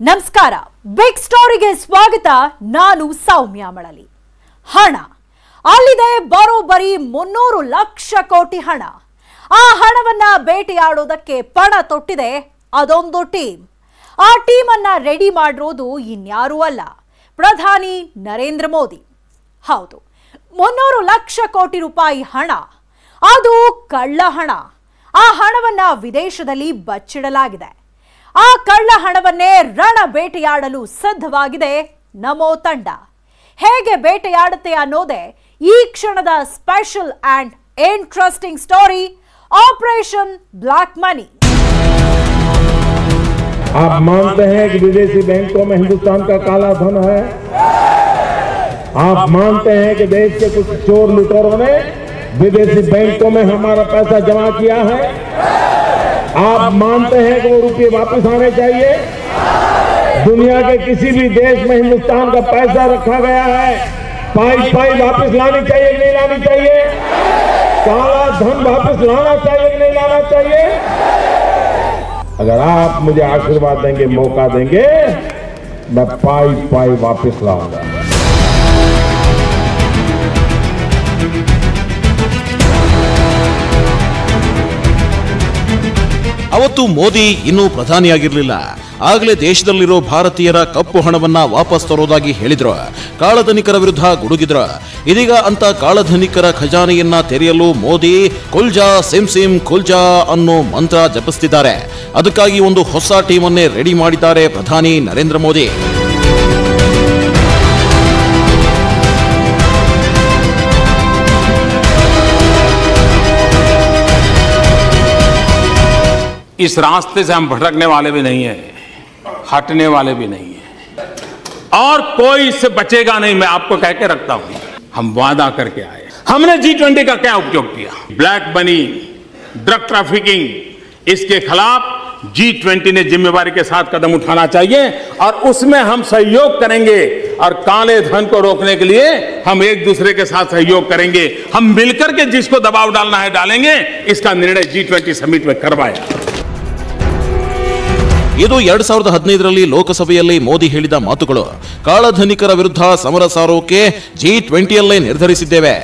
ನಮಸ್ಕಾರ ಬಿಗ್ ಸ್ಟೋರಿಗೆ ಸ್ವಾಗತ ನಾನು ಸೌಮ್ಯ ಮಳಲಿ ಹಣ ಅಲ್ಲಿದೆ ಬರೋಬ್ಬರಿ 300 ಲಕ್ಷ ಕೋಟಿ ಹಣ ಆ ಹಣವನ್ನ ಬೇಟೆಯಾಡೋದಕ್ಕೆ ಪಣ ತೊಟ್ಟಿದೆ ಅದೊಂದು ಟೀಮ್ ಆ ಟೀಮ್ ಅನ್ನ ರೆಡಿ ಮಾಡಿರೋದು ಇನ್ಯಾರೂ ಅಲ್ಲ ಪ್ರಧಾನಿ ನರೇಂದ್ರ ಮೋದಿ ಹೌದು 300 ಲಕ್ಷ ಕೋಟಿ ರೂಪಾಯಿ ಹಣ ಅದು ಕಳ್ಳ ಹಣ ಆ ಹಣವನ್ನ ವಿದೇಶದಲ್ಲಿ ಬಚ್ಚಿಡಲಾಗಿದೆ ಆ ಕಳ್ಳ ಹಣವನ್ನೇ ರಣ ಬೇಟೆಯಾಡಲು ಸಿದ್ಧವಾಗಿದೆ ನಮೋ ತಂಡ ಹೇಗೆ ಬೇಟೆಯಾಡುತ್ತೆ ಅನ್ನೋದೇ ಈ ಕ್ಷಣದ special and interesting story operation black money. आप मानते हैं कि विदेशी बैंकों में हिंदुस्तान का काला धन है? आप मानते हैं कि देश के कुछ चोर लुटेरों ने विदेशी बैंकों में हमारा पैसा जमा किया है? आप मानते हैं कि वो रुपये वापस आने चाहिए? दुनिया के किसी भी देश में हिंदुस्तान का पैसा रखा गया है, पाई पाई वापस लानी चाहिए कि नहीं लानी चाहिए? काला धन वापस लाना चाहिए कि नहीं लाना चाहिए? अगर आप मुझे आशीर्वाद देंगे, मौका देंगे, मैं पाई पाई वापस लाऊंगा। ಅವತ್ತು ಮೋದಿ ಇನ್ನೂ ಪ್ರಧಾನಿಯಾಗಿರಲಿಲ್ಲ. ಆಗಲೇ ದೇಶದಲ್ಲಿರೋ ಭಾರತೀಯರ ಕಪ್ಪು ಹಣವನ್ನ ವಾಪಸ್ ತರೋದಾಗಿ ಹೇಳಿದ್ರು. ಕಾಳಧನಿಕರ ವಿರುದ್ಧ ಗುಡುಗಿದ್ರು. ಇದೀಗ ಅಂತ ಕಾಳಧನಿಕರ ಖಜಾನೆಯನ್ನ ತೆರೆಯಲು ಮೋದಿ ಕುಲ್ಜಾ ಸಿಮ್ ಸಿಮ್ ಕುಲ್ಜಾ ಅನ್ನೋ ಮಂತ್ರ ಜಪಿಸ್ತಿದ್ದಾರೆ. ಅದಕ್ಕಾಗಿ ಒಂದು ಹೊಸ ಟೀಮ್ ಅನ್ನೇ ರೆಡಿ ಮಾಡಿದ್ದಾರೆ ಪ್ರಧಾನಿ ನರೇಂದ್ರ ಮೋದಿ. इस रास्ते से हम भटकने वाले भी नहीं है, हटने वाले भी नहीं है, और कोई इससे बचेगा नहीं। मैं आपको कह के रखता हूं, हम वादा करके आए। हमने G20 का क्या उपयोग किया? ब्लैक मनी, ड्रग ट्रैफिकिंग, इसके खिलाफ G20 ने जिम्मेवारी के साथ कदम उठाना चाहिए और उसमें हम सहयोग करेंगे। और काले धन को रोकने के लिए हम एक दूसरे के साथ सहयोग करेंगे। हम मिलकर के जिसको दबाव डालना है डालेंगे। इसका निर्णय G20 समिट में करवाया। ಇದು 2015ರಲ್ಲಿ ಲೋಕಸಭೆಯಲ್ಲಿ ಮೋದಿ ಹೇಳಿದ ಮಾತುಗಳು. ಕಾಳಧನಿಕರ ವಿರುದ್ಧ ಸಮರ ಸಾರೋಕೆ G20ಯಲ್ಲೇ ನಿರ್ಧರಿಸಿದ್ದೇವೆ.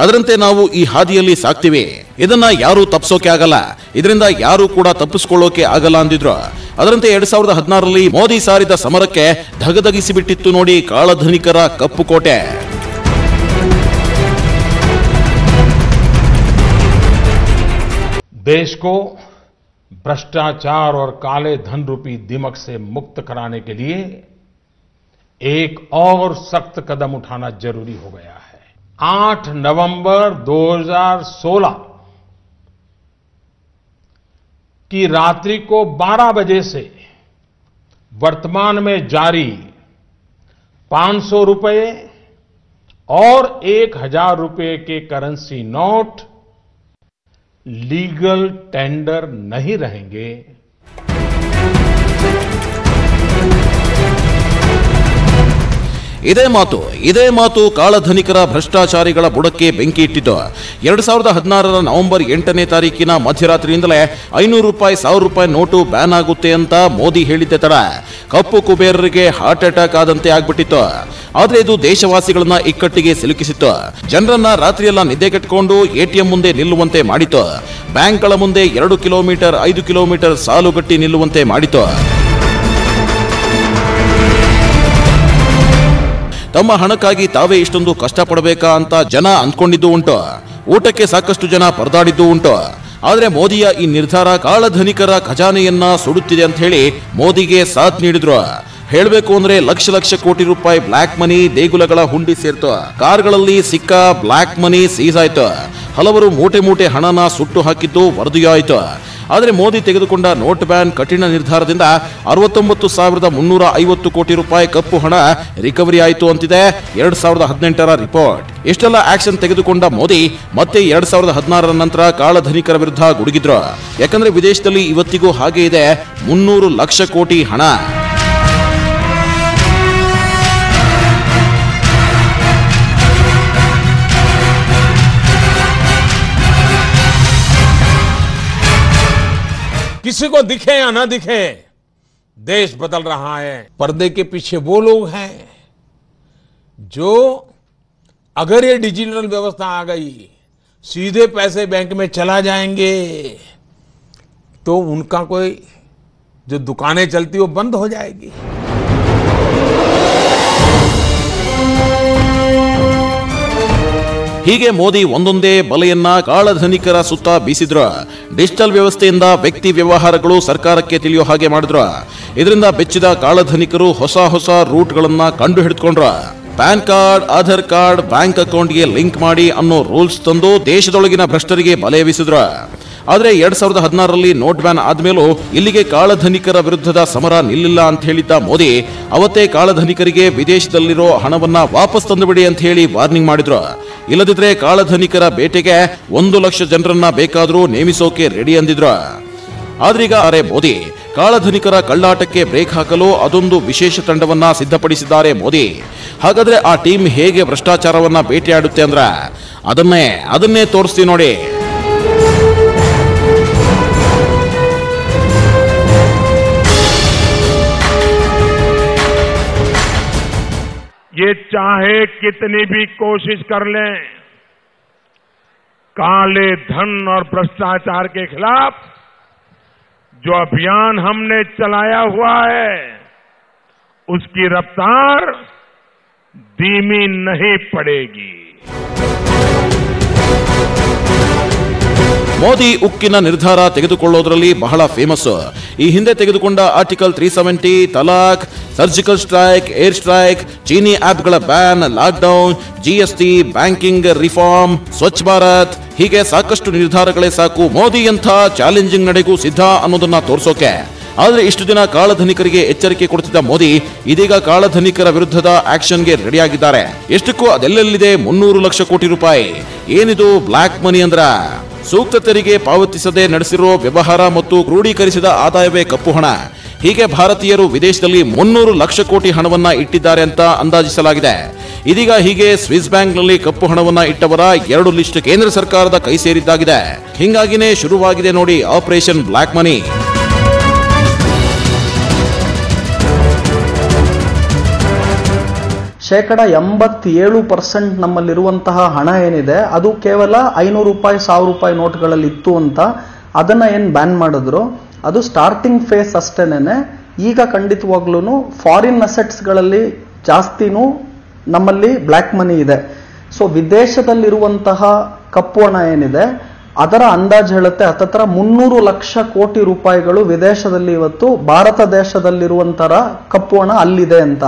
ಅದರಂತೆ ನಾವು ಈ ಹಾದಿಯಲ್ಲಿ ಸಾಕ್ತಿವಿ. ಇದನ್ನ ಯಾರು ತಪ್ಪಿಸೋಕೆ ಆಗಲ್ಲ, ಇದರಿಂದ ಯಾರು ಕೂಡ ತಪ್ಪಿಸ್ಕೊಳ್ಳೋಕೆ ಆಗಲ್ಲ ಅಂದಿದ್ರು. ಅದರಂತೆ 2016ರಲ್ಲಿ ಮೋದಿ ಸಾರಿದ ಸಮರಕ್ಕೆ ಧಗಧಗಿಸಿಬಿಟ್ಟಿತ್ತು ನೋಡಿ ಕಾಳಧನಿಕರ ಕಪ್ಪು ಕೋಟೆ. देश को भ्रष्टाचार और काले धन रूपी दिमक से मुक्त कराने के लिए एक और सख्त कदम उठाना जरूरी हो गया है। 8 नवंबर 2016 की रात्रि को 12 बजे से वर्तमान में जारी 500 रुपए और 1000 रुपए के करेंसी नोट लीगल टेंडर नहीं रहेंगे। ಇದೇ ಮಾತು ಕಾಳಧನಿಕರ ಭ್ರಷ್ಟಾಚಾರಿಗಳ ಬುಡಕ್ಕೆ ಬೆಂಕಿ ಇಟ್ಟಿದ್ದು. 2016ರ ನವೆಂಬರ್ 8ನೇ ತಾರೀಕಿನ ಮಧ್ಯರಾತ್ರಿಯಿಂದಲೇ 500 ರೂಪಾಯಿ 1000 ರೂಪಾಯಿ ನೋಟು ಬ್ಯಾನ್ ಆಗುತ್ತೆ ಅಂತ ಮೋದಿ ಹೇಳಿದ್ದೆ ತಡ ಕಪ್ಪು ಕುಬೇರರಿಗೆ ಹಾರ್ಟ್ ಅಟ್ಯಾಕ್ ಆದಂತೆ ಆಗ್ಬಿಟ್ಟಿತ್ತು. ಆದ್ರೆ ಇದು ದೇಶವಾಸಿಗಳನ್ನ ಇಕ್ಕಟ್ಟಿಗೆ ಸಿಲುಕಿಸಿತ್ತು. ಜನರನ್ನ ರಾತ್ರಿಯೆಲ್ಲ ನಿದ್ದೆ ಕೆಟ್ಕೊಂಡು ಎಟಿಎಂ ಮುಂದೆ ನಿಲ್ಲುವಂತೆ ಮಾಡಿತು. ಬ್ಯಾಂಕ್ಗಳ ಮುಂದೆ 2 ಕಿಲೋಮೀಟರ್ 5 ಕಿಲೋಮೀಟರ್ ಸಾಲುಗಟ್ಟಿ ನಿಲ್ಲುವಂತೆ ಮಾಡಿತು. ತಮ್ಮ ಹಣಕ್ಕಾಗಿ ತಾವೇ ಇಷ್ಟೊಂದು ಕಷ್ಟಪಡಬೇಕಾ ಅಂತ ಜನ ಅಂದ್ಕೊಂಡಿದ್ದು ಉಂಟು. ಊಟಕ್ಕೆ ಸಾಕಷ್ಟು ಜನ ಪರದಾಡಿದ್ದು ಉಂಟು. ಆದ್ರೆ ಮೋದಿಯ ಈ ನಿರ್ಧಾರ ಕಾಳಧನಿಕರ ಖಜಾನೆಯನ್ನ ಸುಡುತ್ತಿದೆ ಅಂತ ಹೇಳಿ ಮೋದಿಗೆ ಸಾಥ್ ನೀಡಿದ್ರು. ಹೇಳಬೇಕು ಅಂದ್ರೆ ಲಕ್ಷ ಲಕ್ಷ ಕೋಟಿ ರೂಪಾಯಿ ಬ್ಲಾಕ್ ಮನಿ ದೇಗುಲಗಳ ಹುಂಡಿ ಸೇರ್ತು. ಕಾರ್ಗಳಲ್ಲಿ ಸಿಕ್ಕ ಬ್ಲಾಕ್ ಮನಿ ಸೀಸ್ ಆಯ್ತು. ಹಲವರು ಮೂಟೆ ಮೂಟೆ ಹಣನ ಸುಟ್ಟು ಹಾಕಿದ್ದು ವರದಿಯಾಯಿತು. ಆದರೆ ಮೋದಿ ತೆಗೆದುಕೊಂಡ ನೋಟ್ ಬ್ಯಾನ್ ಕಠಿಣ ನಿರ್ಧಾರದಿಂದ 69,350 ಕೋಟಿ ರೂಪಾಯಿ ಕಪ್ಪು ಹಣ ರಿಕವರಿ ಆಯಿತು ಅಂತಿದೆ 2018ರ ರಿಪೋರ್ಟ್. ಇಷ್ಟೆಲ್ಲ ಆಕ್ಷನ್ ತೆಗೆದುಕೊಂಡ ಮೋದಿ ಮತ್ತೆ 2016ರ ನಂತರ ಕಾಳಧನಿಕರ ವಿರುದ್ಧ ಗುಡುಗಿದ್ರು. ಯಾಕಂದ್ರೆ ವಿದೇಶದಲ್ಲಿ ಇವತ್ತಿಗೂ ಹಾಗೆ ಇದೆ 300 ಲಕ್ಷ ಕೋಟಿ ಹಣ. किसी को दिखे या ना दिखे, देश बदल रहा है। पर्दे के पीछे वो लोग हैं जो अगर ये डिजिटल व्यवस्था आ गई, सीधे पैसे बैंक में चला जाएंगे, तो उनका कोई जो दुकानें चलती वो बंद हो जाएगी। ಹೀಗೆ ಮೋದಿ ಒಂದೊಂದೇ ಬಲೆಯನ್ನ ಕಾಳಧನಿಕರ ಸುತ್ತ ಬೀಸಿದ್ರು. ಡಿಜಿಟಲ್ ವ್ಯವಸ್ಥೆಯಿಂದ ವ್ಯಕ್ತಿ ವ್ಯವಹಾರಗಳು ಸರ್ಕಾರಕ್ಕೆ ತಿಳಿಯೋ ಹಾಗೆ ಮಾಡಿದ್ರು. ಇದರಿಂದ ಬೆಚ್ಚಿದ ಕಾಳಧನಿಕರು ಹೊಸ ಹೊಸ ರೂಟ್ಗಳನ್ನ ಕಂಡು ಹಿಡಿದುಕೊಂಡ್ರು. Pan card, Aadhaar card, bank ಅಕೌಂಟ್ಗೆ ಲಿಂಕ್ ಮಾಡಿ ಅನ್ನೋ ರೂಲ್ಸ್ ತಂದು ದೇಶದೊಳಗಿನ ಭ್ರಷ್ಟರಿಗೆ ಬಲೆ ಬೀಸಿದ್ರು. ಆದರೆ 2016ರಲ್ಲಿ ನೋಟ್ ಬ್ಯಾನ್ ಆದ್ಮೇಲೂ ಇಲ್ಲಿಗೆ ಕಾಳಧನಿಕರ ವಿರುದ್ಧದ ಸಮರ ನಿಲ್ಲಿಲ್ಲ ಅಂತ ಹೇಳಿದ್ದ ಮೋದಿ ಅವತ್ತೇ ಕಾಳಧನಿಕರಿಗೆ ವಿದೇಶದಲ್ಲಿರೋ ಹಣವನ್ನ ವಾಪಸ್ ತಂದುಬಿಡಿ ಅಂತ ಹೇಳಿ ವಾರ್ನಿಂಗ್ ಮಾಡಿದ್ರು. ಇಲ್ಲದಿದ್ರೆ ಕಾಳಧನಿಕರ ಬೇಟೆಗೆ 1 ಲಕ್ಷ ಜನರನ್ನ ಬೇಕಾದ್ರೂ ನೇಮಿಸೋಕೆ ರೆಡಿ ಅಂದಿದ್ರು. ಆದ್ರೀಗ ಮೋದಿ ಕಾಳಧನಿಕರ ಕಳ್ಳಾಟಕ್ಕೆ ಬ್ರೇಕ್ ಹಾಕಲು ಅದೊಂದು ವಿಶೇಷ ತಂಡವನ್ನ ಸಿದ್ಧಪಡಿಸಿದ್ದಾರೆ ಮೋದಿ. ಹಾಗಾದ್ರೆ ಆ ಟೀಮ್ ಹೇಗೆ ಭ್ರಷ್ಟಾಚಾರವನ್ನ ಬೇಟೆಯಾಡುತ್ತೆ ಅಂದ್ರೆ ಅದನ್ನೇ ತೋರಿಸ್ತೀವಿ ನೋಡಿ. ये चाहे कितनी भी कोशिश कर लें, काले धन और भ्रष्टाचार के खिलाफ जो अभियान हमने चलाया हुआ है, उसकी रफ्तार धीमी नहीं पड़ेगी। ಮೋದಿ ಉಕ್ಕಿನ ನಿರ್ಧಾರ ತೆಗೆದುಕೊಳ್ಳೋದ್ರಲ್ಲಿ ಬಹಳ ಫೇಮಸ್. ಈ ಹಿಂದೆ ತೆಗೆದುಕೊಂಡ ಆರ್ಟಿಕಲ್ 370, ತಲಾಕ್, ಸರ್ಜಿಕಲ್ ಸ್ಟ್ರೈಕ್, ಏರ್ ಸ್ಟ್ರೈಕ್, ಚೀನಿ ಆಪ್ಗಳ ban, lockdown, GST, banking reform, Swachh Bharat, ಹೀಗೆ ಸಾಕಷ್ಟು ನಿರ್ಧಾರಗಳೇ ಸಾಕು ಮೋದಿ ಎಂಥ ಚಾಲೆಂಜಿಂಗ್ ನಡೆಗೂ ಸಿದ್ಧ ಅನ್ನೋದನ್ನ ತೋರಿಸೋಕೆ. ಆದ್ರೆ ಇಷ್ಟು ದಿನ ಕಾಳಧನಿಕರಿಗೆ ಎಚ್ಚರಿಕೆ ಕೊಡ್ತಿದ್ದ ಮೋದಿ ಇದೀಗ ಕಾಳಧನಿಕರ ವಿರುದ್ಧದ ಆಕ್ಷನ್ಗೆ ರೆಡಿಯಾಗಿದ್ದಾರೆ. ಎಷ್ಟಕ್ಕೂ ಅದೆಲ್ಲಲ್ಲಿದೆ 300 ಲಕ್ಷ ಕೋಟಿ ರೂಪಾಯಿ. ಏನಿದು ಬ್ಲಾಕ್ ಮನಿ ಅಂದ್ರ ಸೂಕ್ತ ತೆರಿಗೆ ಪಾವತಿಸದೆ ನಡೆಸಿರೋ ವ್ಯವಹಾರ ಮತ್ತು ಕ್ರೋಢೀಕರಿಸಿದ ಆದಾಯವೇ ಕಪ್ಪು ಹಣ. ಹೀಗೆ ಭಾರತೀಯರು ವಿದೇಶದಲ್ಲಿ 300 ಲಕ್ಷ ಕೋಟಿ ಹಣವನ್ನ ಇಟ್ಟಿದ್ದಾರೆ ಅಂತ ಅಂದಾಜಿಸಲಾಗಿದೆ. ಇದೀಗ ಹೀಗೆ ಸ್ವಿಸ್ ಬ್ಯಾಂಕ್ನಲ್ಲಿ ಕಪ್ಪು ಹಣವನ್ನ ಇಟ್ಟವರ 2 ಲಿಸ್ಟ್ ಕೇಂದ್ರ ಸರ್ಕಾರದ ಕೈ ಸೇರಿದ್ದಾಗಿದೆ. ಹಿಂಗಾಗಿನೇ ಶುರುವಾಗಿದೆ ನೋಡಿ ಆಪರೇಷನ್ ಬ್ಲಾಕ್ ಮನಿ. ಶೇಕಡ 87% ನಮ್ಮಲ್ಲಿರುವಂತಹ ಹಣ ಏನಿದೆ ಅದು ಕೇವಲ 500 ರೂಪಾಯಿ 1000 ರೂಪಾಯಿ ನೋಟ್ಗಳಲ್ಲಿ ಇತ್ತು ಅಂತ ಅದನ್ನ ಏನ್ ಬ್ಯಾನ್ ಮಾಡಿದ್ರು ಅದು ಸ್ಟಾರ್ಟಿಂಗ್ ಫೇಸ್ ಅಷ್ಟೇನೆ. ಈಗ ಖಂಡಿತವಾಗ್ಲೂ ಫಾರಿನ್ ಅಸೆಟ್ಸ್ಗಳಲ್ಲಿ ಜಾಸ್ತಿನೂ ನಮ್ಮಲ್ಲಿ ಬ್ಲ್ಯಾಕ್ ಮನಿ ಇದೆ. ಸೊ ವಿದೇಶದಲ್ಲಿರುವಂತಹ ಕಪ್ಪು ಹಣ ಏನಿದೆ ಅದರ ಅಂದಾಜು ಹೇಳುತ್ತೆ ಹತ್ತತ್ರ 300 ಲಕ್ಷ ಕೋಟಿ ರೂಪಾಯಿಗಳು ವಿದೇಶದಲ್ಲಿ ಇವತ್ತು ಭಾರತ ದೇಶದಲ್ಲಿರುವಂತಹ ಕಪ್ಪು ಹಣ ಅಲ್ಲಿದೆ ಅಂತ.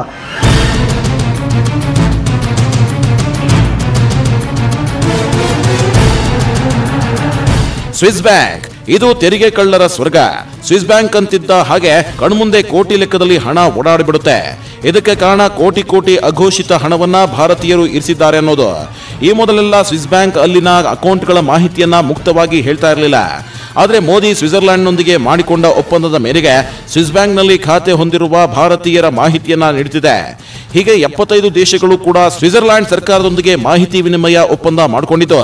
ಸ್ವಿಸ್ ಬ್ಯಾಂಕ್ ಇದು ತೆರಿಗೆ ಕಳ್ಳರ ಸ್ವರ್ಗ. ಸ್ವಿಸ್ ಬ್ಯಾಂಕ್ ಅಂತಿದ್ದ ಹಾಗೆ ಕಣ್ಮುಂದೆ ಕೋಟಿ ಲೆಕ್ಕದಲ್ಲಿ ಹಣ ಓಡಾಡಿಬಿಡುತ್ತೆ. ಇದಕ್ಕೆ ಕಾರಣ ಕೋಟಿ ಕೋಟಿ ಅಘೋಷಿತ ಹಣವನ್ನ ಭಾರತೀಯರು ಇರಿಸಿದ್ದಾರೆ ಅನ್ನೋದು. ಈ ಮೊದಲೆಲ್ಲ ಸ್ವಿಸ್ ಬ್ಯಾಂಕ್ ಅಲ್ಲಿನ ಅಕೌಂಟ್ಗಳ ಮಾಹಿತಿಯನ್ನ ಮುಕ್ತವಾಗಿ ಹೇಳ್ತಾ ಇರಲಿಲ್ಲ. ಆದರೆ ಮೋದಿ ಸ್ವಿಟ್ಜರ್ಲ್ಯಾಂಡ್ನೊಂದಿಗೆ ಮಾಡಿಕೊಂಡ ಒಪ್ಪಂದದ ಮೇರೆಗೆ ಸ್ವಿಸ್ ಬ್ಯಾಂಕ್ನಲ್ಲಿ ಖಾತೆ ಹೊಂದಿರುವ ಭಾರತೀಯರ ಮಾಹಿತಿಯನ್ನ ನೀಡುತ್ತಿದೆ. ಹೀಗೆ 75 ದೇಶಗಳು ಕೂಡ ಸ್ವಿಟ್ಜರ್ಲ್ಯಾಂಡ್ ಸರ್ಕಾರದೊಂದಿಗೆ ಮಾಹಿತಿ ವಿನಿಮಯ ಒಪ್ಪಂದ ಮಾಡಿಕೊಂಡಿದ್ದು.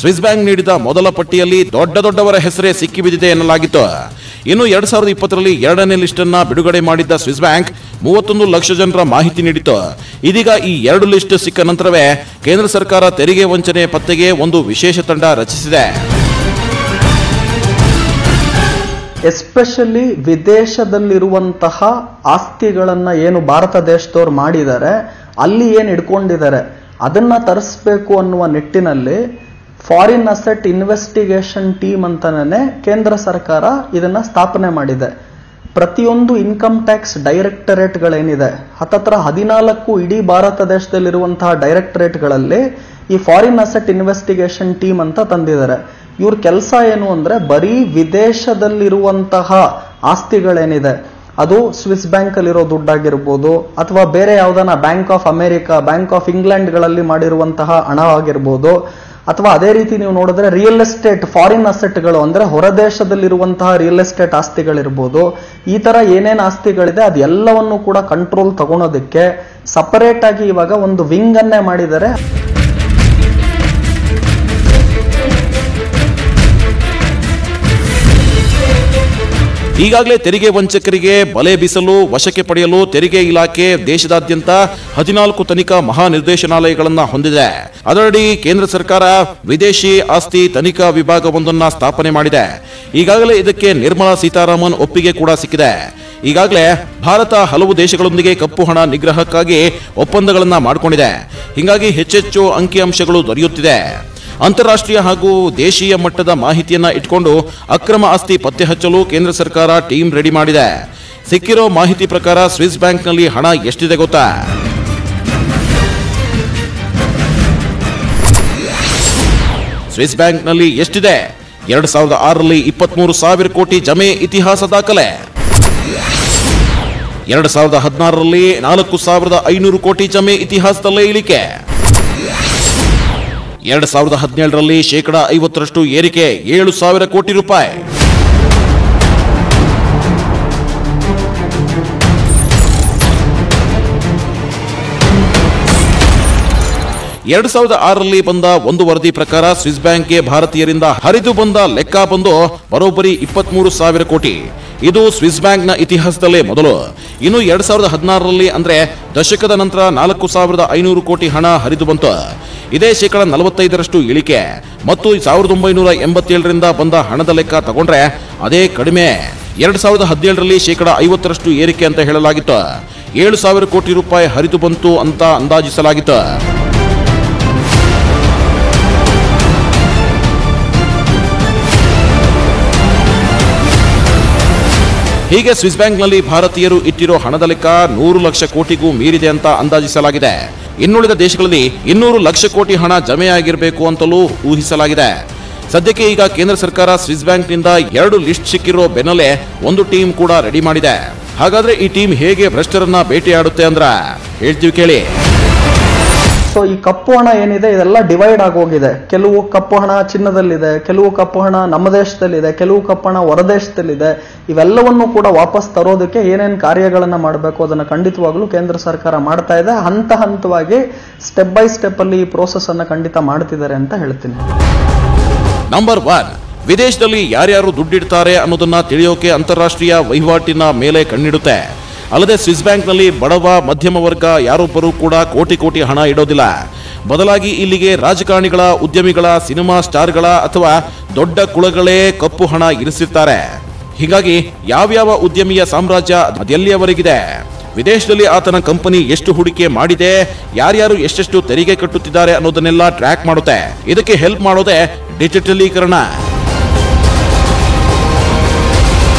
ಸ್ವಿಸ್ ಬ್ಯಾಂಕ್ ನೀಡಿದ ಮೊದಲ ಪಟ್ಟಿಯಲ್ಲಿ ದೊಡ್ಡವರ ಹೆಸರೇ ಸಿಕ್ಕಿಬಿದ್ದಿದೆ ಎನ್ನಲಾಗಿತ್ತು. ಇನ್ನು 2020ರಲ್ಲಿ 2ನೇ ಲಿಸ್ಟ್ ಅನ್ನ ಬಿಡುಗಡೆ ಮಾಡಿದ್ದ ಸ್ವಿಸ್ ಬ್ಯಾಂಕ್ 31 ಲಕ್ಷ ಜನರ ಮಾಹಿತಿ ನೀಡಿತ್ತು. ಇದೀಗ ಈ 2 ಲಿಸ್ಟ್ ಸಿಕ್ಕ ನಂತರವೇ ಕೇಂದ್ರ ಸರ್ಕಾರ ತೆರಿಗೆ ವಂಚನೆ ಪತ್ತೆಗೆ ಒಂದು ವಿಶೇಷ ತಂಡ ರಚಿಸಿದೆ. ಎಸ್ಪೆಷಲಿ ವಿದೇಶದಲ್ಲಿರುವಂತಹ ಆಸ್ತಿಗಳನ್ನ ಏನು ಭಾರತ ದೇಶದವ್ರು ಮಾಡಿದ್ದಾರೆ ಅಲ್ಲಿ ಏನು ಇಟ್ಕೊಂಡಿದ್ದಾರೆ ಅದನ್ನ ತರಿಸಬೇಕು ಅನ್ನುವ ನಿಟ್ಟಿನಲ್ಲಿ ಫಾರಿನ್ ಅಸೆಟ್ ಇನ್ವೆಸ್ಟಿಗೇಷನ್ ಟೀಮ್ ಅಂತಾನೆ ಕೇಂದ್ರ ಸರ್ಕಾರ ಇದನ್ನ ಸ್ಥಾಪನೆ ಮಾಡಿದೆ. ಪ್ರತಿಯೊಂದು ಇನ್ಕಮ್ ಟ್ಯಾಕ್ಸ್ ಡೈರೆಕ್ಟರೇಟ್ಗಳೇನಿದೆ ಹತ್ತತ್ರ 14 ಇಡೀ ಭಾರತ ದೇಶದಲ್ಲಿರುವಂತಹ ಡೈರೆಕ್ಟರೇಟ್ಗಳಲ್ಲಿ ಈ ಫಾರಿನ್ ಅಸೆಟ್ ಇನ್ವೆಸ್ಟಿಗೇಷನ್ ಟೀಮ್ ಅಂತ ತಂದಿದ್ದಾರೆ. ಇವ್ರ ಕೆಲಸ ಏನು ಅಂದ್ರೆ ಬರೀ ವಿದೇಶದಲ್ಲಿರುವಂತಹ ಆಸ್ತಿಗಳೇನಿದೆ ಅದು ಸ್ವಿಸ್ ಬ್ಯಾಂಕ್ ಅಲ್ಲಿರೋ ದುಡ್ಡಾಗಿರ್ಬೋದು ಅಥವಾ ಬೇರೆ ಯಾವ್ದಾನ bank of America, bank of ಇಂಗ್ಲೆಂಡ್ಗಳಲ್ಲಿ ಮಾಡಿರುವಂತಹ ಹಣ ಆಗಿರ್ಬೋದು ಅಥವಾ ಅದೇ ರೀತಿ ನೀವು ನೋಡಿದ್ರೆ ರಿಯಲ್ ಎಸ್ಟೇಟ್ ಫಾರಿನ್ ಅಸೆಟ್ಗಳು ಅಂದ್ರೆ ಹೊರದೇಶದಲ್ಲಿರುವಂತಹ ರಿಯಲ್ ಎಸ್ಟೇಟ್ ಆಸ್ತಿಗಳಿರ್ಬೋದು. ಈ ತರ ಏನೇನು ಆಸ್ತಿಗಳಿದೆ ಅದೆಲ್ಲವನ್ನು ಕೂಡ ಕಂಟ್ರೋಲ್ ತಗೊಳೋದಕ್ಕೆ ಸಪರೇಟ್ ಆಗಿ ಇವಾಗ ಒಂದು ವಿಂಗ್ ಅನ್ನೇ ಮಾಡಿದ್ದಾರೆ. ಈಗಾಗಲೇ ತೆರಿಗೆ ವಂಚಕರಿಗೆ ಬಲೆ ಬೀಸಲು ವಶಕ್ಕೆ ಪಡೆಯಲು ತೆರಿಗೆ ಇಲಾಖೆ ದೇಶದಾದ್ಯಂತ 14 ತನಿಖಾ ಮಹಾನಿರ್ದೇಶನಾಲಯಗಳನ್ನು ಹೊಂದಿದೆ. ಅದರಡಿ ಕೇಂದ್ರ ಸರ್ಕಾರ ವಿದೇಶಿ ಆಸ್ತಿ ತನಿಖಾ ವಿಭಾಗವೊಂದನ್ನು ಸ್ಥಾಪನೆ ಮಾಡಿದೆ. ಈಗಾಗಲೇ ಇದಕ್ಕೆ ನಿರ್ಮಲಾ ಸೀತಾರಾಮನ್ ಒಪ್ಪಿಗೆ ಕೂಡ ಸಿಕ್ಕಿದೆ. ಈಗಾಗಲೇ ಭಾರತ ಹಲವು ದೇಶಗಳೊಂದಿಗೆ ಕಪ್ಪು ಹಣ ನಿಗ್ರಹಕ್ಕಾಗಿ ಒಪ್ಪಂದಗಳನ್ನು ಮಾಡಿಕೊಂಡಿದೆ. ಹೀಗಾಗಿ ಹೆಚ್ಚೆಚ್ಚು ಅಂಕಿಅಂಶಗಳು ದೊರೆಯುತ್ತಿದೆ. ಅಂತಾರಾಷ್ಟ್ರೀಯ ಹಾಗೂ ದೇಶೀಯ ಮಟ್ಟದ ಮಾಹಿತಿಯನ್ನ ಇಟ್ಕೊಂಡು ಅಕ್ರಮ ಆಸ್ತಿ ಪತ್ತೆ ಹಚ್ಚಲು ಕೇಂದ್ರ ಸರ್ಕಾರ ಟೀಮ್ ರೆಡಿ ಮಾಡಿದೆ. ಸಿಕ್ಕಿರೋ ಮಾಹಿತಿ ಪ್ರಕಾರ ಸ್ವಿಸ್ ಬ್ಯಾಂಕ್ನಲ್ಲಿ ಹಣ ಎಷ್ಟಿದೆ ಗೊತ್ತಾ? ಸ್ವಿಸ್ ಬ್ಯಾಂಕ್ನಲ್ಲಿ ಎಷ್ಟಿದೆ? 2006ರಲ್ಲಿ 23,000 ಕೋಟಿ ಜಮೆ ಇತಿಹಾಸ ದಾಖಲೆ. 2016ರಲ್ಲಿ 4,500 ಕೋಟಿ ಜಮೆ ಇತಿಹಾಸದಲ್ಲೇ ಇಳಿಕೆ. 2017ರಲ್ಲಿ 50% ಏರಿಕೆ 7,000 ಕೋಟಿ ರೂಪಾಯಿ. 2006ರಲ್ಲಿ ಬಂದ ಒಂದು ವರದಿ ಪ್ರಕಾರ ಸ್ವಿಸ್ ಬ್ಯಾಂಕ್ಗೆ ಭಾರತೀಯರಿಂದ ಹರಿದು ಬಂದ ಲೆಕ್ಕ ಬಂದು ಬರೋಬ್ಬರಿ 23,000 ಕೋಟಿ. ಇದು ಸ್ವಿಸ್ ಬ್ಯಾಂಕ್ನ ಇತಿಹಾಸದಲ್ಲೇ ಮೊದಲು. ಇನ್ನು 2016ರಲ್ಲಿ ಅಂದ್ರೆ ದಶಕದ ನಂತರ 4,500 ಕೋಟಿ ಹಣ ಹರಿದು ಬಂತು. ಇದೇ 45% ಇಳಿಕೆ. ಮತ್ತು 1987ರಿಂದ ಬಂದ ಹಣದ ಲೆಕ್ಕ ತಗೊಂಡ್ರೆ ಅದೇ ಕಡಿಮೆ. 2017ರಲ್ಲಿ 50% ಏರಿಕೆ ಅಂತ ಹೇಳಲಾಗಿತ್ತು. 7,000 ಕೋಟಿ ರೂಪಾಯಿ ಹರಿದು ಬಂತು ಅಂತ ಅಂದಾಜಿಸಲಾಗಿತ್ತು. ಹೀಗೆ ಸ್ವಿಸ್ ಬ್ಯಾಂಕ್ನಲ್ಲಿ ಭಾರತೀಯರು ಇಟ್ಟಿರೋ ಹಣದ ಲೆಕ್ಕ 100 ಲಕ್ಷ ಕೋಟಿಗೂ ಮೀರಿದೆ ಅಂತ ಅಂದಾಜಿಸಲಾಗಿದೆ. ಇನ್ನುಳಿದ ದೇಶಗಳಲ್ಲಿ 200 ಲಕ್ಷ ಕೋಟಿ ಹಣ ಜಮೆಯಾಗಿರಬೇಕು ಅಂತಲೂ ಊಹಿಸಲಾಗಿದೆ. ಸದ್ಯಕ್ಕೆ ಈಗ ಕೇಂದ್ರ ಸರ್ಕಾರ ಸ್ವಿಸ್ ಬ್ಯಾಂಕ್ನಿಂದ 2 ಲಿಸ್ಟ್ ಸಿಕ್ಕಿರೋ ಬೆನ್ನಲ್ಲೇ ಒಂದು ಟೀಮ್ ಕೂಡ ರೆಡಿ ಮಾಡಿದೆ. ಹಾಗಾದ್ರೆ ಈ ಟೀಮ್ ಹೇಗೆ ಭ್ರಷ್ಟರನ್ನ ಬೇಟೆಯಾಡುತ್ತೆ ಅಂದ್ರ ಹೇಳ್ತೀವಿ ಕೇಳಿ. ಸೊ ಈ ಕಪ್ಪು ಹಣ ಏನಿದೆ ಇದೆಲ್ಲ ಡಿವೈಡ್ ಆಗೋಗಿದೆ. ಕೆಲವು ಕಪ್ಪು ಹಣ ಚಿನ್ನದಲ್ಲಿದೆ, ಕೆಲವು ಕಪ್ಪು ಹಣ ನಮ್ಮ ದೇಶದಲ್ಲಿದೆ, ಕೆಲವು ಕಪ್ಪು ಹಣ ಹೊರದೇಶದಲ್ಲಿದೆ. ಇವೆಲ್ಲವನ್ನು ಕೂಡ ವಾಪಸ್ ತರೋದಕ್ಕೆ ಏನೇನು ಕಾರ್ಯಗಳನ್ನ ಮಾಡಬೇಕು ಅದನ್ನ ಖಂಡಿತವಾಗ್ಲೂ ಕೇಂದ್ರ ಸರ್ಕಾರ ಮಾಡ್ತಾ ಇದೆ. ಹಂತ ಹಂತವಾಗಿ ಸ್ಟೆಪ್ ಬೈ ಸ್ಟೆಪ್ ಅಲ್ಲಿ ಈ ಪ್ರೋಸೆಸ್ ಅನ್ನ ಖಂಡಿತ ಮಾಡ್ತಿದ್ದಾರೆ ಅಂತ ಹೇಳ್ತೀನಿ. ನಂಬರ್ 1, ವಿದೇಶದಲ್ಲಿ ಯಾರ್ಯಾರು ದುಡ್ಡಿಡ್ತಾರೆ ಅನ್ನೋದನ್ನ ತಿಳಿಯೋಕೆ ಅಂತಾರಾಷ್ಟ್ರೀಯ ವಹಿವಾಟಿನ ಮೇಲೆ ಕಣ್ಣಿಡುತ್ತೆ. ಅಲ್ಲದೆ ಸ್ವಿಸ್ ಬ್ಯಾಂಕ್ನಲ್ಲಿ ಬಡವ ಮಧ್ಯಮ ವರ್ಗ ಯಾರೊಬ್ಬರು ಕೂಡ ಕೋಟಿ ಕೋಟಿ ಹಣ ಇಡೋದಿಲ್ಲ. ಬದಲಾಗಿ ಇಲ್ಲಿಗೆ ರಾಜಕಾರಣಿಗಳ, ಉದ್ಯಮಿಗಳ, ಸಿನಿಮಾ ಸ್ಟಾರ್ಗಳ ಅಥವಾ ದೊಡ್ಡ ಕುಳಗಳೇ ಕಪ್ಪು ಹಣ ಇರಿಸಿರ್ತಾರೆ. ಹೀಗಾಗಿ ಯಾವ್ಯಾವ ಉದ್ಯಮಿಯ ಸಾಮ್ರಾಜ್ಯ ಅದೆಲ್ಲಿಯವರೆಗಿದೆ, ವಿದೇಶದಲ್ಲಿ ಆತನ ಕಂಪನಿ ಎಷ್ಟು ಹೂಡಿಕೆ ಮಾಡಿದೆ, ಯಾರ್ಯಾರು ಎಷ್ಟೆಷ್ಟು ತೆರಿಗೆ ಕಟ್ಟುತ್ತಿದ್ದಾರೆ ಅನ್ನೋದನ್ನೆಲ್ಲ ಟ್ರ್ಯಾಕ್ ಮಾಡುತ್ತೆ. ಇದಕ್ಕೆ ಹೆಲ್ಪ್ ಮಾಡೋದೇ ಡಿಜಿಟಲೀಕರಣ.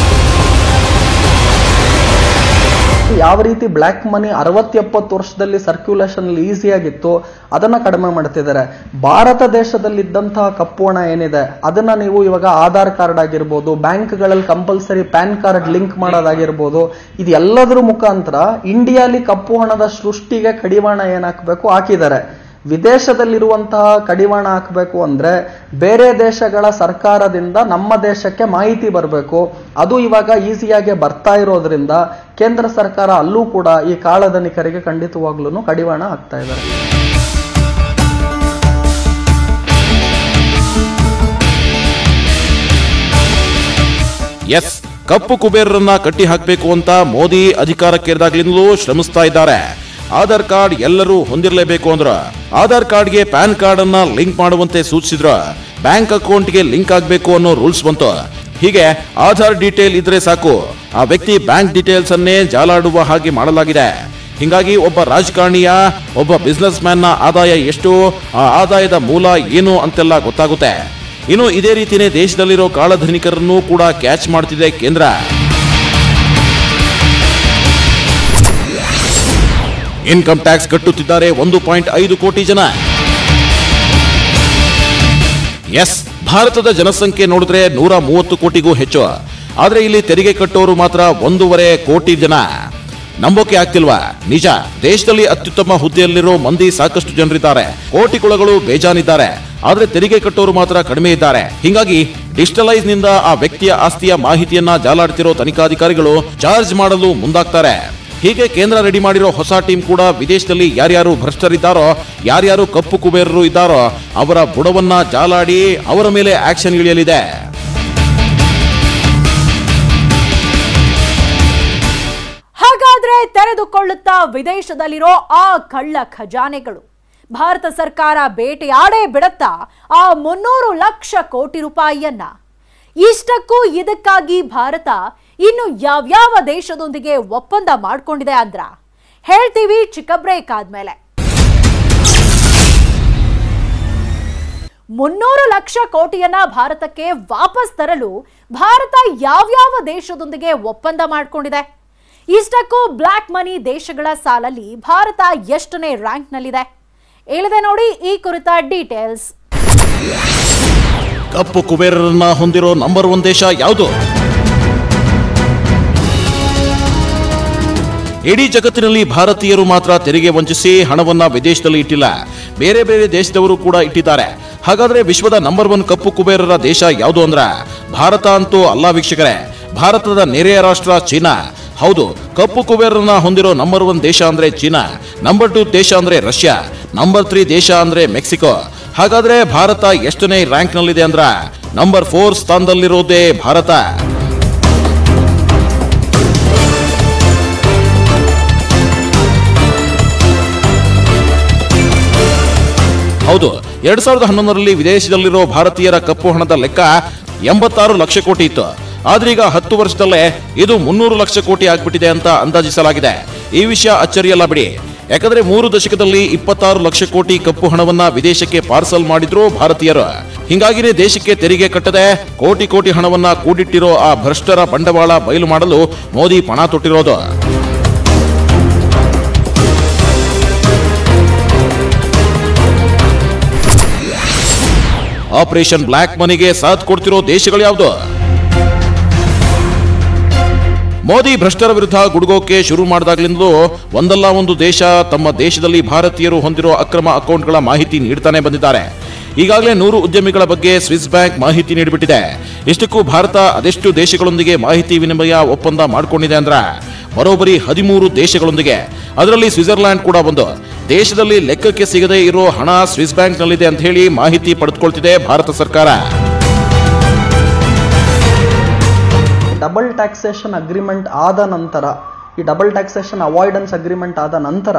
ಯಾವ ರೀತಿ ಬ್ಲ್ಯಾಕ್ ಮನಿ 60-70 ವರ್ಷದಲ್ಲಿ ಸರ್ಕ್ಯುಲೇಷನ್ ಈಸಿಯಾಗಿತ್ತು ಅದನ್ನ ಕಡಿಮೆ ಮಾಡ್ತಿದ್ದಾರೆ. ಭಾರತ ದೇಶದಲ್ಲಿದ್ದಂತಹ ಕಪ್ಪು ಹಣ ಏನಿದೆ ಅದನ್ನ ನೀವು ಇವಾಗ ಆಧಾರ್ ಕಾರ್ಡ್ ಆಗಿರ್ಬೋದು, ಬ್ಯಾಂಕ್ಗಳಲ್ಲಿ ಕಂಪಲ್ಸರಿ ಪ್ಯಾನ್ ಕಾರ್ಡ್ ಲಿಂಕ್ ಮಾಡೋದಾಗಿರ್ಬೋದು, ಇದೆಲ್ಲದರ ಮುಖಾಂತರ ಇಂಡಿಯಾಲಿ ಕಪ್ಪು ಹಣದ ಸೃಷ್ಟಿಗೆ ಕಡಿವಾಣ ಏನ್ ಹಾಕಬೇಕು ಹಾಕಿದ್ದಾರೆ. ವಿದೇಶದಲ್ಲಿರುವಂತಹ ಕಡಿವಾಣ ಹಾಕಬೇಕು ಅಂದ್ರೆ ಬೇರೆ ದೇಶಗಳ ಸರ್ಕಾರದಿಂದ ನಮ್ಮ ದೇಶಕ್ಕೆ ಮಾಹಿತಿ ಬರಬೇಕು. ಅದು ಇವಾಗ ಈಸಿಯಾಗಿ ಬರ್ತಾ ಇರೋದ್ರಿಂದ ಕೇಂದ್ರ ಸರ್ಕಾರ ಅಲ್ಲೂ ಕೂಡ ಈ ಕಾಳಧನಿಕರಿಗೆ ಖಂಡಿತವಾಗ್ಲೂ ಕಡಿವಾಣ ಹಾಕ್ತಾ ಇದ್ದಾರೆ. ಎಸ್, ಕಪ್ಪು ಕುಬೇರರನ್ನ ಕಟ್ಟಿ ಹಾಕಬೇಕು ಅಂತ ಮೋದಿ ಅಧಿಕಾರಕ್ಕೇರಿದಾಗ್ಲಿಂದಲೂ ಶ್ರಮಿಸ್ತಾ ಇದ್ದಾರೆ. ಆಧಾರ್ ಕಾರ್ಡ್ ಎಲ್ಲರೂ ಹೊಂದಿರಲೇಬೇಕು ಅಂದ್ರ ಆಧಾರ್ ಕಾರ್ಡ್ಗೆ ಪ್ಯಾನ್ ಕಾರ್ಡ್ ಅನ್ನ ಲಿಂಕ್ ಮಾಡುವಂತೆ ಸೂಚಿಸಿದ್ರ ಬ್ಯಾಂಕ್ ಅಕೌಂಟ್ಗೆ ಲಿಂಕ್ ಆಗಬೇಕು ಅನ್ನೋ ರೂಲ್ಸ್ ಬಂತು. ಹೀಗೆ ಆಧಾರ್ ಡೀಟೇಲ್ ಇದ್ರೆ ಸಾಕು, ಆ ವ್ಯಕ್ತಿ ಬ್ಯಾಂಕ್ ಡೀಟೇಲ್ಸ್ ಅನ್ನೇ ಜಾಲಾಡುವ ಹಾಗೆ ಮಾಡಲಾಗಿದೆ. ಹಿಂಗಾಗಿ ಒಬ್ಬ ರಾಜಕಾರಣಿಯ, ಒಬ್ಬ ಬಿಸ್ನೆಸ್ ಮ್ಯಾನ್ ನ ಆದಾಯ ಎಷ್ಟು, ಆ ಆದಾಯದ ಮೂಲ ಏನು ಅಂತೆಲ್ಲ ಗೊತ್ತಾಗುತ್ತೆ. ಇನ್ನು ಇದೇ ರೀತಿನೇ ದೇಶದಲ್ಲಿರೋ ಕಾಳಧನಿಕರನ್ನು ಕೂಡ ಕ್ಯಾಚ್ ಮಾಡ್ತಿದೆ ಕೇಂದ್ರ. ಇನ್ಕಮ್ ಟ್ಯಾಕ್ಸ್ ಕಟ್ಟುತ್ತಿದ್ದಾರೆ 1.5 ಕೋಟಿ ಜನ. ಎಸ್, ಭಾರತದ ಜನಸಂಖ್ಯೆ ನೋಡಿದ್ರೆ 130 ಕೋಟಿಗೂ ಹೆಚ್ಚು. ಆದ್ರೆ ಇಲ್ಲಿ ತೆರಿಗೆ ಕಟ್ಟೋರು ಮಾತ್ರ 1.5 ಕೋಟಿ ಜನ. ನಂಬೋಕೆ ಆಗ್ತಿಲ್ವಾ? ನಿಜ, ದೇಶದಲ್ಲಿ ಅತ್ಯುತ್ತಮ ಹುದ್ದೆಯಲ್ಲಿರೋ ಮಂದಿ ಸಾಕಷ್ಟು ಜನರಿದ್ದಾರೆ, ಕೋಟಿ ಕುಳಗಳು ಬೇಜಾನಿದ್ದಾರೆ. ಆದ್ರೆ ತೆರಿಗೆ ಕಟ್ಟೋರು ಮಾತ್ರ ಕಡಿಮೆ ಇದ್ದಾರೆ. ಹೀಗಾಗಿ ಡಿಜಿಟಲೈಸ್ ನಿಂದ ಆ ವ್ಯಕ್ತಿಯ ಆಸ್ತಿಯ ಮಾಹಿತಿಯನ್ನ ಜಾಲಾಡ್ತಿರೋ ತನಿಖಾಧಿಕಾರಿಗಳು ಚಾರ್ಜ್ ಮಾಡಲು ಮುಂದಾಗ್ತಾರೆ. ಹೀಗೆ ಕೇಂದ್ರ ರೆಡಿ ಮಾಡಿರೋ ಹೊಸ ಟೀಮ್ ಕೂಡ ವಿದೇಶದಲ್ಲಿ ಯಾರ್ಯಾರು ಭ್ರಷ್ಟರಿದ್ದಾರೋ, ಯಾರ್ಯಾರು ಕಪ್ಪು ಕುಬೇರರು ಇದ್ದಾರೋ ಅವರ ಬುಡವನ್ನ ಜಾಲಾಡಿ ಅವರ ಮೇಲೆ ಆಕ್ಷನ್ ಇಳಿಯಲಿದೆ. ತೆರೆದುಕೊಳ್ಳುತ್ತಾ ವಿದೇಶದಲ್ಲಿರೋ ಆ ಕಳ್ಳ ಖಜಾನೆಗಳು ಭಾರತ ಸರ್ಕಾರ ಬೇಟೆಯಾಡೇ ಬಿಡುತ್ತಾ ಆ 300 ಲಕ್ಷ ಕೋಟಿ ರೂಪಾಯಿಯನ್ನ. ಇಷ್ಟಕ್ಕೂ ಇದಕ್ಕಾಗಿ ಭಾರತ ಇನ್ನು ಯಾವ್ಯಾವ ದೇಶದೊಂದಿಗೆ ಒಪ್ಪಂದ ಮಾಡಿಕೊಂಡಿದೆ ಅಂದ್ರ ಹೇಳ್ತೀವಿ ಚಿಕ್ಕ ಬ್ರೇಕ್ ಆದ್ಮೇಲೆ. 300 ಲಕ್ಷ ಕೋಟಿಯನ್ನ ಭಾರತಕ್ಕೆ ವಾಪಸ್ ತರಲು ಭಾರತ ಯಾವ್ಯಾವ ದೇಶದೊಂದಿಗೆ ಒಪ್ಪಂದ ಮಾಡಿಕೊಂಡಿದೆ? ಇಷ್ಟಕ್ಕೂ ಬ್ಲಾಕ್ ಮನಿ ದೇಶಗಳ ಸಾಲಲ್ಲಿ ಭಾರತ ಎಷ್ಟನೇ ರ್ಯಾಂಕ್ನಲ್ಲಿದೆ? ಹೇಳಿದೆ ನೋಡಿ ಈ ಕುರಿತ ಡೀಟೇಲ್ಸ್. ಕಪ್ಪು ಕುಬೇರರನ್ನ ಹೊಂದಿರೋ ನಂಬರ್ 1 ದೇಶ ಯಾವುದು? ಇಡೀ ಜಗತ್ತಿನಲ್ಲಿ ಭಾರತೀಯರು ಮಾತ್ರ ತೆರಿಗೆ ವಂಚಿಸಿ ಹಣವನ್ನ ವಿದೇಶದಲ್ಲಿ ಇಟ್ಟಿಲ್ಲ, ಬೇರೆ ಬೇರೆ ದೇಶದವರು ಕೂಡ ಇಟ್ಟಿದ್ದಾರೆ. ಹಾಗಾದ್ರೆ ವಿಶ್ವದ ನಂಬರ್ 1 ಕಪ್ಪು ಕುಬೇರರ ದೇಶ ಯಾವುದು ಅಂದ್ರ ಭಾರತ ಅಂತೂ ಅಲ್ಲ ವೀಕ್ಷಕರೇ. ಭಾರತದ ನೆರೆಯ ರಾಷ್ಟ್ರ ಚೀನಾ. ಹೌದು, ಕಪ್ಪು ಕುಬೇರರನ್ನ ಹೊಂದಿರೋ ನಂಬರ್ 1 ದೇಶ ಅಂದ್ರೆ ಚೀನಾ, ನಂಬರ್ 2 ದೇಶ ಅಂದ್ರೆ ರಷ್ಯಾ, ನಂಬರ್ 3 ದೇಶ ಅಂದ್ರೆ ಮೆಕ್ಸಿಕೋ. ಹಾಗಾದ್ರೆ ಭಾರತ ಎಷ್ಟನೇ ರ್ಯಾಂಕ್ ನಲ್ಲಿದೆ ಅಂದ್ರ ನಂಬರ್ 4 ಸ್ಥಾನದಲ್ಲಿರೋದೇ ಭಾರತ. ಹೌದು, 2011ರಲ್ಲಿ ವಿದೇಶದಲ್ಲಿರೋ ಭಾರತೀಯರ ಕಪ್ಪು ಹಣದ ಲೆಕ್ಕ 86 ಲಕ್ಷ ಕೋಟಿ ಇತ್ತು. ಆದ್ರೀಗ 10 ವರ್ಷದಲ್ಲೇ ಇದು 300 ಲಕ್ಷ ಕೋಟಿ ಆಗ್ಬಿಟ್ಟಿದೆ ಅಂತ ಅಂದಾಜಿಸಲಾಗಿದೆ. ಈ ವಿಷಯ ಅಚ್ಚರಿಯಲ್ಲ ಬಿಡಿ, ಯಾಕಂದ್ರೆ 3 ದಶಕದಲ್ಲಿ 26 ಲಕ್ಷ ಕೋಟಿ ಕಪ್ಪು ಹಣವನ್ನ ವಿದೇಶಕ್ಕೆ ಪಾರ್ಸಲ್ ಮಾಡಿದ್ರು ಭಾರತೀಯರು. ಹಿಂಗಾಗಿನೇ ದೇಶಕ್ಕೆ ತೆರಿಗೆ ಕಟ್ಟದೆ ಕೋಟಿ ಕೋಟಿ ಹಣವನ್ನ ಕೂಡಿಟ್ಟಿರೋ ಆ ಭ್ರಷ್ಟರ ಬಂಡವಾಳ ಬಯಲು ಮಾಡಲು ಮೋದಿ ಪಣ ತೊಟ್ಟಿರೋದು. ಆಪರೇಷನ್ ಬ್ಲಾಕ್ ಮನಿಗೆ ಸಾಥ್ ಕೊಡ್ತಿರೋ ದೇಶಗಳು ಯಾವುದು? ಮೋದಿ ಭ್ರಷ್ಟರ ವಿರುದ್ಧ ಗುಡುಗೋಕೆ ಶುರು ಮಾಡಿದಾಗಲಿಂದಲೂ ಒಂದಲ್ಲ ಒಂದು ದೇಶ ತಮ್ಮ ದೇಶದಲ್ಲಿ ಭಾರತೀಯರು ಹೊಂದಿರೋ ಅಕ್ರಮ ಅಕೌಂಟ್ಗಳ ಮಾಹಿತಿ ನೀಡ್ತಾನೆ ಬಂದಿದ್ದಾರೆ. ಈಗಾಗಲೇ 100 ಉದ್ಯಮಿಗಳ ಬಗ್ಗೆ ಸ್ವಿಸ್ ಬ್ಯಾಂಕ್ ಮಾಹಿತಿ ನೀಡಿಬಿಟ್ಟಿದೆ. ಇಷ್ಟಕ್ಕೂ ಭಾರತ ಅದೆಷ್ಟು ದೇಶಗಳೊಂದಿಗೆ ಮಾಹಿತಿ ವಿನಿಮಯ ಒಪ್ಪಂದ ಮಾಡಿಕೊಂಡಿದೆ ಅಂದ್ರ ಬರೋಬ್ಬರಿ 13 ದೇಶಗಳೊಂದಿಗೆ. ಅದರಲ್ಲಿ ಸ್ವಿಟ್ಜರ್ಲ್ಯಾಂಡ್ ಕೂಡ ಒಂದು. ದೇಶದಲ್ಲಿ ಲೆಕ್ಕಕ್ಕೆ ಸಿಗದೇ ಇರೋ ಹಣ ಸ್ವಿಸ್ ಬ್ಯಾಂಕ್ ನಲ್ಲಿದೆ ಅಂತ ಹೇಳಿ ಮಾಹಿತಿ ಪಡೆದುಕೊಳ್ತಿದೆ ಭಾರತ ಸರ್ಕಾರ. ಡಬಲ್ ಟ್ಯಾಕ್ಸೇಷನ್ ಅಗ್ರಿಮೆಂಟ್ ಆದ ನಂತರ, ಈ ಡಬಲ್ ಟ್ಯಾಕ್ಸೇಷನ್ ಅವಾಯ್ಡೆನ್ಸ್ ಅಗ್ರಿಮೆಂಟ್ ಆದ ನಂತರ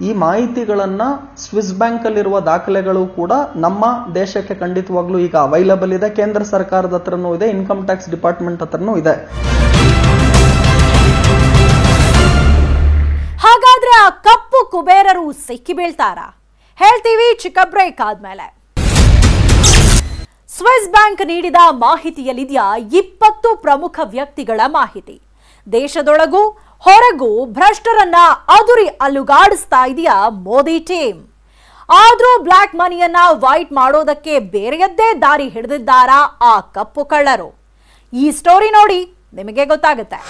ಈ ಮಾಹಿತಿಗಳನ್ನ ಸ್ವಿಸ್ ಬ್ಯಾಂಕ್ ಅಲ್ಲಿರುವ ದಾಖಲೆಗಳು ಕೂಡ ನಮ್ಮ ದೇಶಕ್ಕೆ ಖಂಡಿತವಾಗ್ಲೂ ಈಗ ಅವೈಲಬಲ್ ಇದೆ. ಕೇಂದ್ರ ಸರ್ಕಾರದ ಹತ್ರನೂ ಇದೆ, ಇನ್ಕಮ್ ಟ್ಯಾಕ್ಸ್ ಡಿಪಾರ್ಟ್ಮೆಂಟ್ ಹತ್ರನೂ ಇದೆ. ಹಾಗಾದ್ರೆ ಆ ಕಪ್ಪು ಕುಬೇರರು ಸಿಕ್ಕಿ ಬೀಳ್ತಾರ? ಹೇಳ್ತೀವಿ ಚಿಕ್ಕ ಬ್ರೇಕ್ ಆದ್ಮೇಲೆ. ಸ್ವಿಸ್ ಬ್ಯಾಂಕ್ ನೀಡಿದ ಮಾಹಿತಿಯಲ್ಲಿದೆಯಾ 20 ಪ್ರಮುಖ ವ್ಯಕ್ತಿಗಳ ಮಾಹಿತಿ. ದೇಶದೊಳಗೂ ಹೊರಗೂ ಭ್ರಷ್ಟರನ್ನ ಅದುರಿ ಅಲುಗಾಡಿಸ್ತಾ ಇದೆಯಾ ಮೋದಿ ಟೀಮ್. ಆದ್ರೂ ಬ್ಲಾಕ್ ಮನಿಯನ್ನ ವೈಟ್ ಮಾಡೋದಕ್ಕೆ ಬೇರೆಯದ್ದೇ ದಾರಿ ಹಿಡಿದಿದ್ದಾರಾ ಆ ಕಪ್ಪು ಕಳ್ಳರು? ಈ ಸ್ಟೋರಿ ನೋಡಿ ನಿಮಗೆ ಗೊತ್ತಾಗುತ್ತೆ.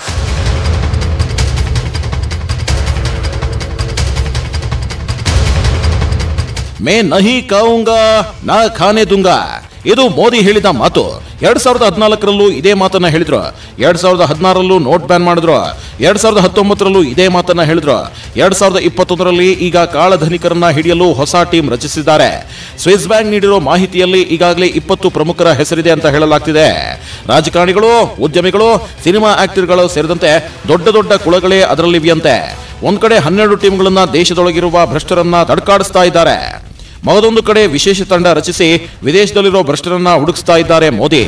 ಮೇ ನಹಿ ಕಾವುಂಗಾ ನಾ ಖಾನೆ ದುಂಗಾ, ಇದು ಮೋದಿ ಹೇಳಿದ ಮಾತು. 2014ರಲ್ಲೂ ಇದೇ ಮಾತನ್ನ ಹೇಳಿದ್ರು, 2016ರಲ್ಲೂ ನೋಟ್ ಬ್ಯಾನ್ ಮಾಡಿದ್ರು, 2019ರಲ್ಲೂ ಇದೇ ಮಾತನ್ನ ಹೇಳಿದ್ರು, 2021ರಲ್ಲಿ ಈಗ ಕಾಳಧನಿಕರನ್ನ ಹಿಡಿಯಲು ಹೊಸ ಟೀಮ್ ರಚಿಸಿದ್ದಾರೆ. ಸ್ವಿಸ್ ಬ್ಯಾಂಕ್ ನೀಡಿರೋ ಮಾಹಿತಿಯಲ್ಲಿ ಈಗಾಗಲೇ 20 ಪ್ರಮುಖರ ಹೆಸರಿದೆ ಅಂತ ಹೇಳಲಾಗ್ತಿದೆ. ರಾಜಕಾರಣಿಗಳು, ಉದ್ಯಮಿಗಳು, ಸಿನಿಮಾ ಆಕ್ಟರ್ಗಳು ಸೇರಿದಂತೆ ದೊಡ್ಡ ದೊಡ್ಡ ಕುಳಗಳೇ ಅದರಲ್ಲಿವೆಯಂತೆ. ಒಂದ್ ಕಡೆ 12 ಟೀಮ್ಗಳನ್ನ ದೇಶದೊಳಗಿರುವ ಭ್ರಷ್ಟರನ್ನ ತಡ್ಕಾಡಿಸ್ತಾ ಇದ್ದಾರೆ. ಮಗದೊಂದು ಕಡೆ ವಿಶೇಷ ತಂಡ ರಚಿಸಿ ವಿದೇಶದಲ್ಲಿರೋ ಭ್ರಷ್ಟರನ್ನ ಹುಡುಕಿಸ್ತಾ ಇದ್ದಾರೆ ಮೋದಿ.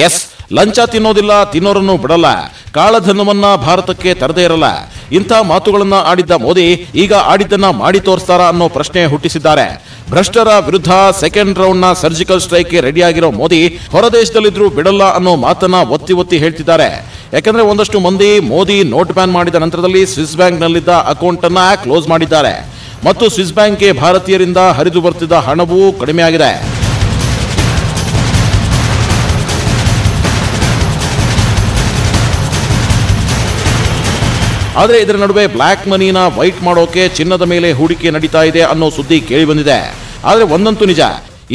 ಎಸ್, ಲಂಚ ತಿನ್ನೋದಿಲ್ಲ, ತಿನ್ನೋರನ್ನು ಬಿಡಲ್ಲ, ಕಾಳಧನವನ್ನ ಭಾರತಕ್ಕೆ ತರದೇ ಇರಲ್ಲ. ಇಂಥ ಮಾತುಗಳನ್ನ ಆಡಿದ್ದ ಮೋದಿ ಈಗ ಆಡಿದ್ದನ್ನ ಮಾಡಿ ತೋರಿಸ್ತಾರ ಅನ್ನೋ ಪ್ರಶ್ನೆ ಹುಟ್ಟಿಸಿದ್ದಾರೆ. ಭ್ರಷ್ಟರ ವಿರುದ್ಧ ಸೆಕೆಂಡ್ ರೌಂಡ್ ನ ಸರ್ಜಿಕಲ್ ಸ್ಟ್ರೈಕ್ಗೆ ರೆಡಿಯಾಗಿರೋ ಮೋದಿ ಹೊರದೇಶದಲ್ಲಿದ್ರು ಬಿಡಲ್ಲ ಅನ್ನೋ ಮಾತನ್ನ ಒತ್ತಿ ಒತ್ತಿ ಹೇಳ್ತಿದ್ದಾರೆ. ಯಾಕಂದ್ರೆ ಒಂದಷ್ಟು ಮಂದಿ ಮೋದಿ ನೋಟ್ ಬ್ಯಾನ್ ಮಾಡಿದ ನಂತರದಲ್ಲಿ ಸ್ವಿಸ್ ಬ್ಯಾಂಕ್ ನಲ್ಲಿದ್ದ ಅಕೌಂಟ್ ಅನ್ನ ಕ್ಲೋಸ್ ಮಾಡಿದ್ದಾರೆ ಮತ್ತು ಸ್ವಿಸ್ ಬ್ಯಾಂಕ್ಗೆ ಭಾರತೀಯರಿಂದ ಹರಿದು ಬರ್ತಿದ್ದ ಹಣವೂ ಕಡಿಮೆಯಾಗಿದೆ. ಆದರೆ ಇದರ ನಡುವೆ ಬ್ಲಾಕ್ ಮನಿನ ವೈಟ್ ಮಾಡೋಕೆ ಚಿನ್ನದ ಮೇಲೆ ಹೂಡಿಕೆ ನಡೀತಾ ಇದೆ ಅನ್ನೋ ಸುದ್ದಿ ಕೇಳಿ ಬಂದಿದೆ. ಆದರೆ ಒಂದಂತೂ ನಿಜ,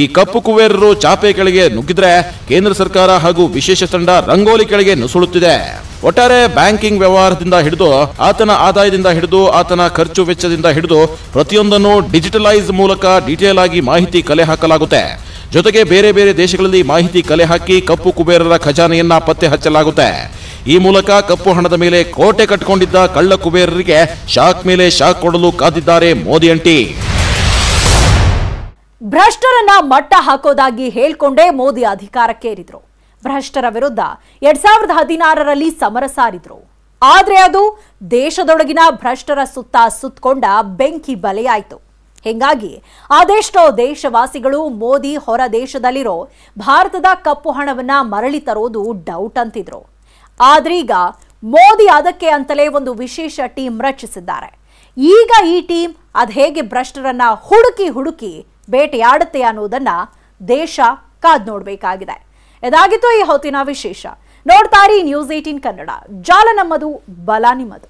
ಈ ಕಪ್ಪು ಕುಬೇರರು ಚಾಪೆ ಕೆಳಗೆ ನುಗ್ಗಿದ್ರೆ ಕೇಂದ್ರ ಸರ್ಕಾರ ಹಾಗೂ ವಿಶೇಷ ತಂಡ ರಂಗೋಲಿ ಕೆಳಗೆ ನುಸುಳುತ್ತಿದೆ. ಒಟ್ಟಾರೆ ಬ್ಯಾಂಕಿಂಗ್ ವ್ಯವಹಾರದಿಂದ ಹಿಡಿದು ಆತನ ಆದಾಯದಿಂದ ಹಿಡಿದು ಆತನ ಖರ್ಚು ವೆಚ್ಚದಿಂದ ಹಿಡಿದು ಪ್ರತಿಯೊಂದನ್ನು ಡಿಜಿಟಲೈಸ್ ಮೂಲಕ ಡೀಟೇಲ್ ಆಗಿ ಮಾಹಿತಿ ಕಲೆ ಹಾಕಲಾಗುತ್ತೆ. ಜೊತೆಗೆ ಬೇರೆ ಬೇರೆ ದೇಶಗಳಲ್ಲಿ ಮಾಹಿತಿ ಕಲೆ ಹಾಕಿ ಕಪ್ಪು ಕುಬೇರರ ಖಜಾನೆಯನ್ನ ಪತ್ತೆ ಹಚ್ಚಲಾಗುತ್ತೆ. ಈ ಮೂಲಕ ಕಪ್ಪು ಹಣದ ಮೇಲೆ ಕೋಟೆ ಕಟ್ಟಿಕೊಂಡಿದ್ದ ಕಳ್ಳ ಕುಬೇರರಿಗೆ ಶಾಕ್ ಮೇಲೆ ಶಾಕ್ ಕೊಡಲು ಕಾದಿದ್ದಾರೆ ಮೋದಿ ಅಂಟಿ. ಭ್ರಷ್ಟರನ್ನ ಮಟ್ಟ ಹಾಕೋದಾಗಿ ಹೇಳ್ಕೊಂಡೇ ಮೋದಿ ಅಧಿಕಾರಕ್ಕೇರಿದ್ರು. ಭ್ರಷ್ಟರ ವಿರುದ್ಧ 2016ರಲ್ಲಿ ಸಮರ ಸಾರಿದ್ರು. ಆದ್ರೆ ಅದು ದೇಶದೊಳಗಿನ ಭ್ರಷ್ಟರ ಸುತ್ತ ಸುತ್ತಕೊಂಡ ಬೆಂಕಿ ಬಲೆಯಾಯಿತು. ಹೀಗಾಗಿ ಅದೆಷ್ಟೋ ದೇಶವಾಸಿಗಳು ಮೋದಿ ಹೊರ ದೇಶದಲ್ಲಿರೋ ಭಾರತದ ಕಪ್ಪು ಹಣವನ್ನ ಮರಳಿ ತರೋದು ಡೌಟ್ ಅಂತಿದ್ರು. ಆದ್ರೀಗ ಮೋದಿ ಅದಕ್ಕೆ ಅಂತಲೇ ಒಂದು ವಿಶೇಷ ಟೀಮ್ ರಚಿಸಿದ್ದಾರೆ. ಈಗ ಈ ಟೀಮ್ ಅದ್ ಹೇಗೆ ಭ್ರಷ್ಟರನ್ನ ಹುಡುಕಿ ಬೇಟೆಯಾಡುತ್ತೆ ಅನ್ನೋದನ್ನ ದೇಶ ಕಾದ್ ನೋಡ್ಬೇಕಾಗಿದೆ. ಇದಾಗಿತ್ತು ಈ ಹೊತ್ತಿನ ವಿಶೇಷ. ನೋಡ್ತಾರಿ ನ್ಯೂಸ್ 18 ಕನ್ನಡ. ಜಾಲ ನಮ್ಮದು, ಬಲ ನಿಮ್ಮದು.